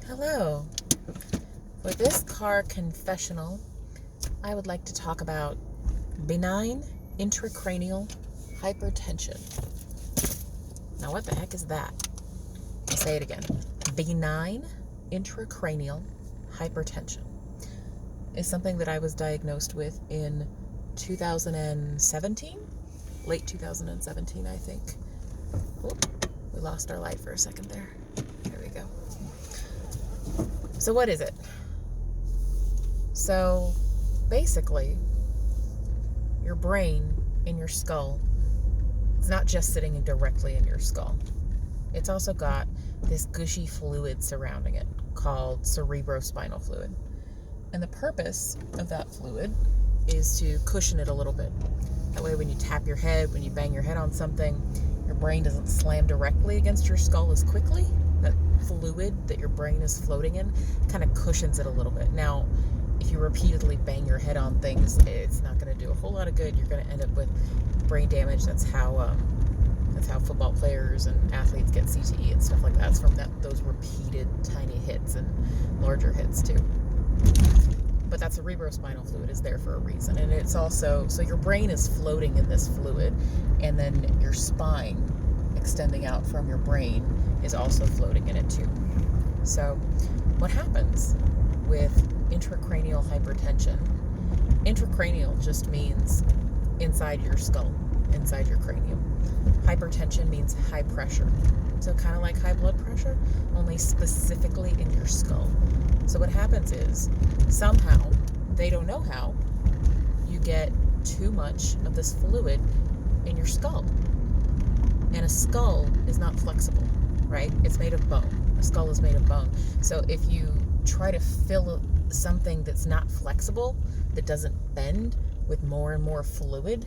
Hello. For this car confessional, I would like to talk about benign intracranial hypertension. Now, what the heck is that? I'll say it again. Benign intracranial hypertension is something that I was diagnosed with in 2017, late 2017, I think. Oop, we lost our light for a second there. There we go. So what is it? So basically, your brain in your skull, it's not just sitting directly in your skull. It's also got this gushy fluid surrounding it called cerebrospinal fluid. And the purpose of that fluid is to cushion it a little bit. That way when you tap your head, when you bang your head on something, your brain doesn't slam directly against your skull as quickly. That fluid that your brain is floating in kind of cushions it a little bit. Now, if you repeatedly bang your head on things, it's not going to do a whole lot of good. You're going to end up with brain damage. That's how football players and athletes get CTE and stuff like that. It's from those repeated tiny hits and larger hits too. But that cerebrospinal fluid is there for a reason. And it's also, so your brain is floating in this fluid, and then your spine extending out from your brain is also floating in it too. So what happens with intracranial hypertension? Intracranial just means inside your skull, inside your cranium. Hypertension means high pressure. So kind of like high blood pressure, only specifically in your skull. So what happens is, somehow, they don't know how, you get too much of this fluid in your skull. And a skull is not flexible, right? It's made of bone. A skull is made of bone. So if you try to fill something that's not flexible, that doesn't bend, with more and more fluid,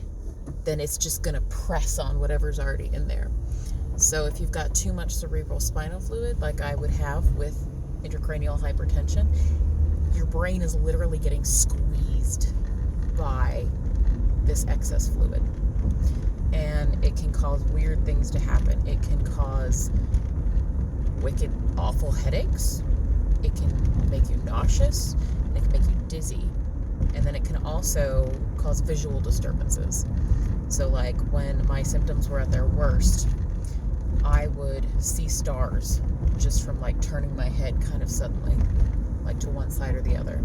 then it's just going to press on whatever's already in there. So if you've got too much cerebral spinal fluid, like I would have with intracranial hypertension, your brain is literally getting squeezed by this excess fluid. And it can cause weird things to happen. It can cause wicked, awful headaches. It can make you nauseous. It can make you dizzy. And then it can also cause visual disturbances. So like when my symptoms were at their worst, I would see stars just from like turning my head kind of suddenly, like to one side or the other.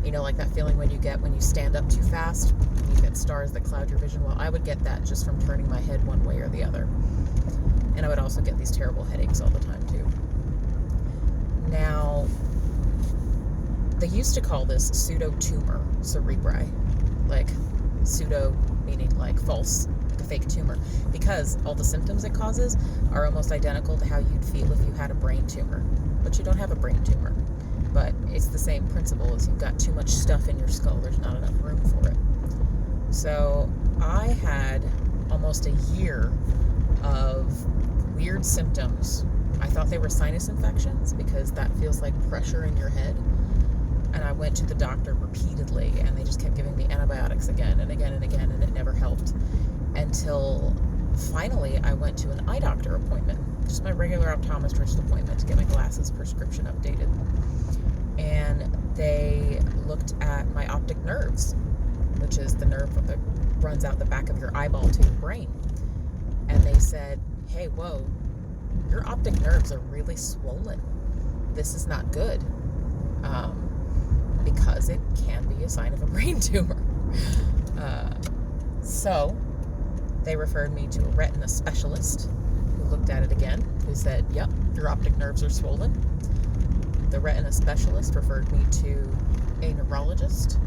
You know, like that feeling when you get when you stand up too fast, and you get stars that cloud your vision. Well, I would get that just from turning my head one way or the other. And I would also get these terrible headaches all the time too. Now, they used to call this pseudo-tumor cerebri, like pseudo meaning like false, like a fake tumor, because all the symptoms it causes are almost identical to how you'd feel if you had a brain tumor, but you don't have a brain tumor. But it's the same principle as you've got too much stuff in your skull, there's not enough room for it. So I had almost a year of weird symptoms. I thought they were sinus infections because that feels like pressure in your head. And I went to the doctor repeatedly, and they just kept giving me antibiotics again and again and again, and it never helped. Until finally I went to an eye doctor appointment, just my regular optometrist appointment to get my glasses prescription updated. And they looked at my optic nerves, which is the nerve that runs out the back of your eyeball to your brain. And they said, hey, whoa, your optic nerves are really swollen. This is not good. Because it can be a sign of a brain tumor. So they referred me to a retina specialist who looked at it again, who said, yep, your optic nerves are swollen. The retina specialist referred me to a neurologist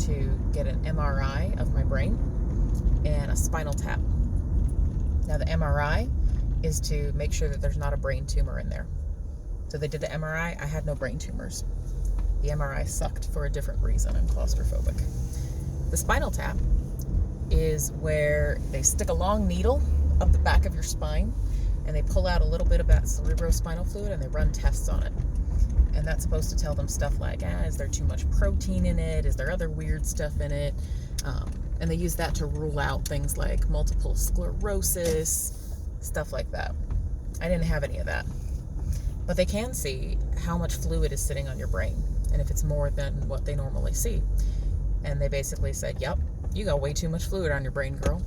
to get an MRI of my brain and a spinal tap. Now the MRI is to make sure that there's not a brain tumor in there. So they did the MRI. I had no brain tumors. The MRI sucked for a different reason. I'm claustrophobic. The spinal tap is where they stick a long needle up the back of your spine, and they pull out a little bit of that cerebrospinal fluid, and they run tests on it. And that's supposed to tell them stuff like, is there too much protein in it? Is there other weird stuff in it? And they use that to rule out things like multiple sclerosis, stuff like that. I didn't have any of that. But they can see how much fluid is sitting on your brain, and if it's more than what they normally see. And they basically said, yep, you got way too much fluid on your brain, girl.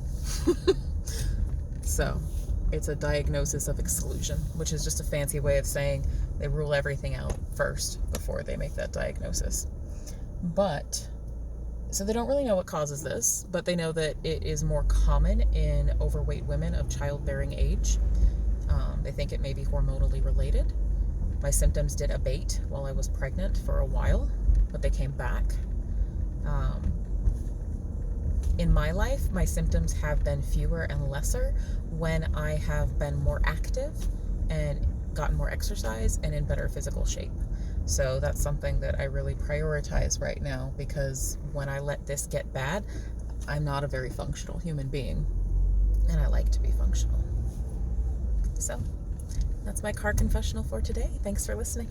So it's a diagnosis of exclusion, which is just a fancy way of saying they rule everything out first before they make that diagnosis. But, so they don't really know what causes this, but they know that it is more common in overweight women of childbearing age. They think it may be hormonally related. My symptoms did abate while I was pregnant for a while, but they came back. In my life, my symptoms have been fewer and lesser when I have been more active and gotten more exercise and in better physical shape. So that's something that I really prioritize right now, because when I let this get bad, I'm not a very functional human being, and I like to be functional. So that's my car confessional for today. Thanks for listening.